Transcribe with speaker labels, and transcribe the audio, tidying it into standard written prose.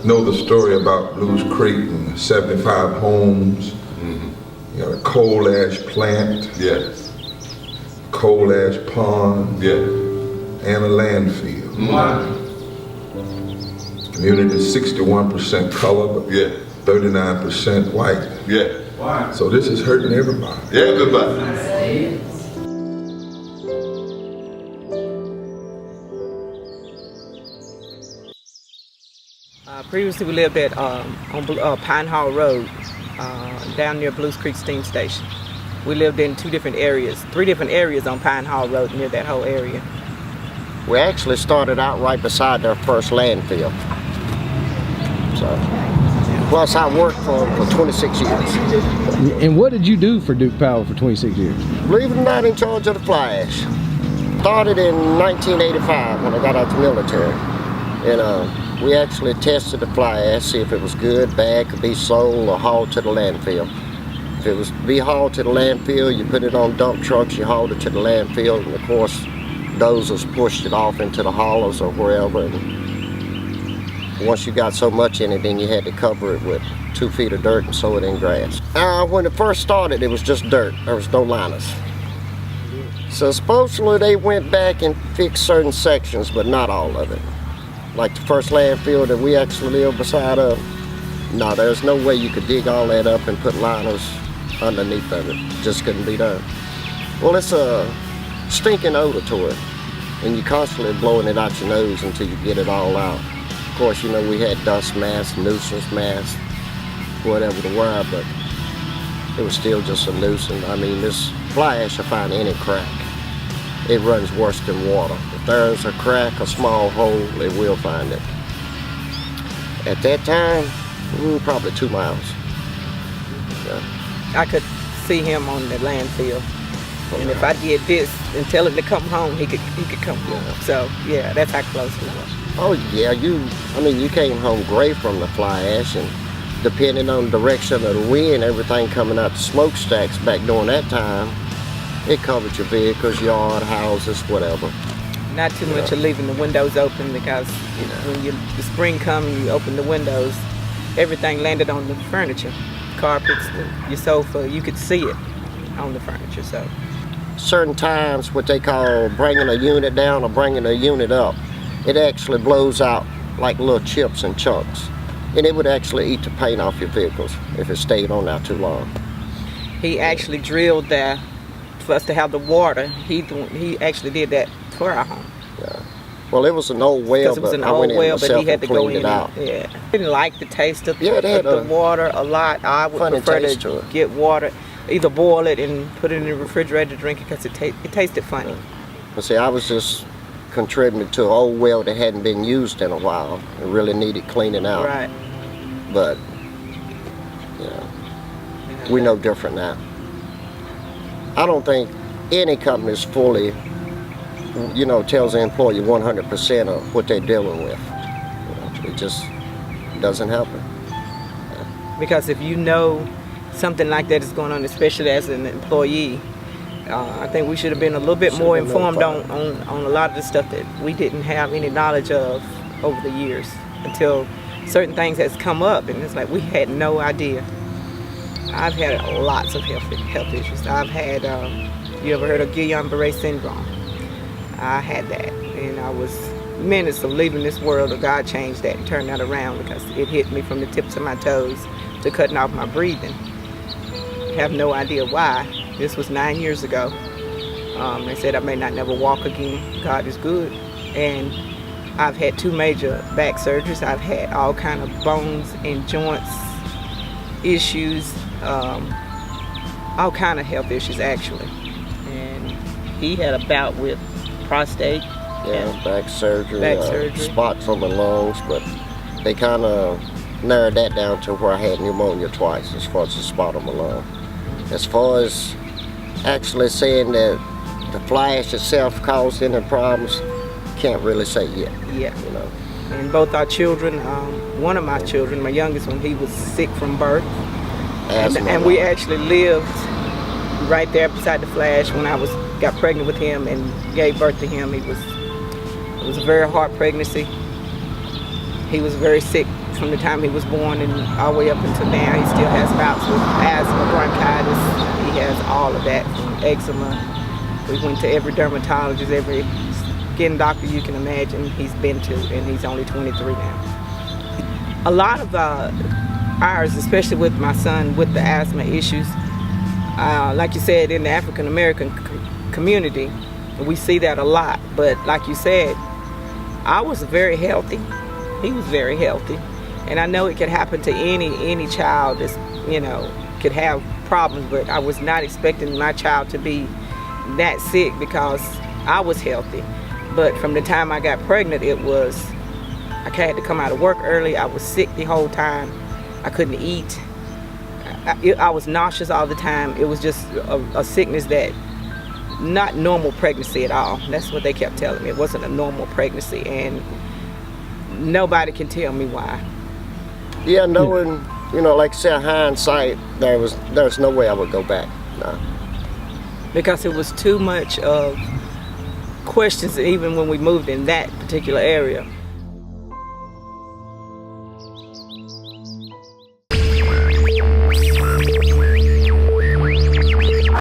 Speaker 1: know the story about Blues Creek and 75 homes. You got a coal ash plant.
Speaker 2: Yes.
Speaker 1: Coal ash pond.
Speaker 2: Yeah.
Speaker 1: And a landfill.
Speaker 2: Wow.
Speaker 1: Community is 61% color, but 39% white.
Speaker 2: Yeah. Wow.
Speaker 1: So this is hurting everybody.
Speaker 2: Everybody.
Speaker 3: Previously, we lived at on Pine Hall Road, down near Blues Creek Steam Station. We lived in three different areas on Pine Hall Road, near that whole area.
Speaker 4: We actually started out right beside their first landfill. So, plus I worked for them for 26 years.
Speaker 5: And what did you do for Duke Power for 26 years?
Speaker 4: Believe it or not, in charge of the fly ash. Started in 1985 when I got out the military. And we actually tested the fly ash, see if it was good, bad, could be sold or hauled to the landfill. If it was to be hauled to the landfill, you put it on dump trucks, you hauled it to the landfill, and of course, dozers pushed it off into the hollows or wherever. And once you got so much in it, then you had to cover it with 2 feet of dirt and sow it in grass. When it first started, it was just dirt. There was no liners. So supposedly they went back and fixed certain sections, but not all of it. Like the first landfill that we actually lived beside of, no, there's no way you could dig all that up and put liners underneath of it. Just couldn't be done. Well, it's a stinking odor to it, and you're constantly blowing it out your nose until you get it all out. Of course, you know, we had dust masks, nuisance masks, whatever the word, but it was still just a nuisance. I mean, this fly ash will find any crack. It runs worse than water. If there's a crack, a small hole, it will find it. At that time, probably 2 miles. Yeah.
Speaker 3: I could see him on the landfill. And if I did this and tell him to come home, he could come home. So yeah, that's how close we were.
Speaker 4: Oh yeah, you came home great from the fly ash, and depending on the direction of the wind, everything coming out the smokestacks back during that time, it covered your vehicles, yard, houses, whatever.
Speaker 3: Not too much of leaving the windows open, because when the spring comes and you open the windows, everything landed on the furniture, carpets, your sofa. You could see it on the furniture. So
Speaker 4: certain times, what they call bringing a unit down or bringing a unit up, it actually blows out like little chips and chunks, and it would actually eat the paint off your vehicles if it stayed on there too long.
Speaker 3: He actually drilled there for us to have the water. He actually did that for our home.
Speaker 4: Yeah. Well, it was an old well,
Speaker 3: but he had to go in.
Speaker 4: Out.
Speaker 3: Yeah. I didn't like the taste of
Speaker 4: the
Speaker 3: water a lot. I would prefer to get water, either boil it and put it in the refrigerator to drink it, because it tasted funny.
Speaker 4: Well, see, I was just contributing to an old well that hadn't been used in a while. It really needed cleaning out.
Speaker 3: Right.
Speaker 4: But we know different now. I don't think any company is fully, tells the employee 100% of what they're dealing with. It just doesn't happen.
Speaker 3: Because if you know something like that is going on, especially as an employee, I think we should have been a little bit more informed on a lot of the stuff that we didn't have any knowledge of over the years, until certain things has come up, and it's like we had no idea. I've had lots of health issues. I've had, you ever heard of Gilliam syndrome? I had that, and I was minutes of leaving this world, and God changed that and turned that around, because it hit me from the tips of my toes to cutting off my breathing. I have no idea why. This was 9 years ago. They said I may not never walk again. God is good. And I've had 2 major back surgeries. I've had all kind of bones and joints issues, all kind of health issues actually. And he had a bout with prostate.
Speaker 4: Yeah, back surgery. Spot from the lungs, but they kind of narrowed that down to where I had pneumonia twice, as far as the spot on my lung. As far as actually saying that the fly ash itself caused any problems, can't really say yet.
Speaker 3: Yeah. And both our children, one of my children, my youngest one, he was sick from birth. And we actually lived right there beside the fly ash when I got pregnant with him and gave birth to him. It was a very hard pregnancy. He was very sick from the time he was born and all the way up until now. He still has bouts with asthma, bronchitis. He has all of that, from eczema. We went to every dermatologist, every skin doctor you can imagine he's been to, and he's only 23 now. A lot of ours, especially with my son with the asthma issues, like you said, in the African American community, we see that a lot. But like you said, I was very healthy. He was very healthy, and I know it could happen to any child that's, you know, could have problems, but I was not expecting my child to be that sick because I was healthy. But from the time I got pregnant, I had to come out of work early. I was sick the whole time. I couldn't eat. I was nauseous all the time. It was just a sickness that, not normal pregnancy at all. That's what they kept telling me. It wasn't a normal pregnancy, and nobody can tell me why.
Speaker 4: Yeah, knowing, you know, like I said, hindsight, there's no way I would go back. No.
Speaker 3: Because it was too much of questions, even when we moved in that particular area.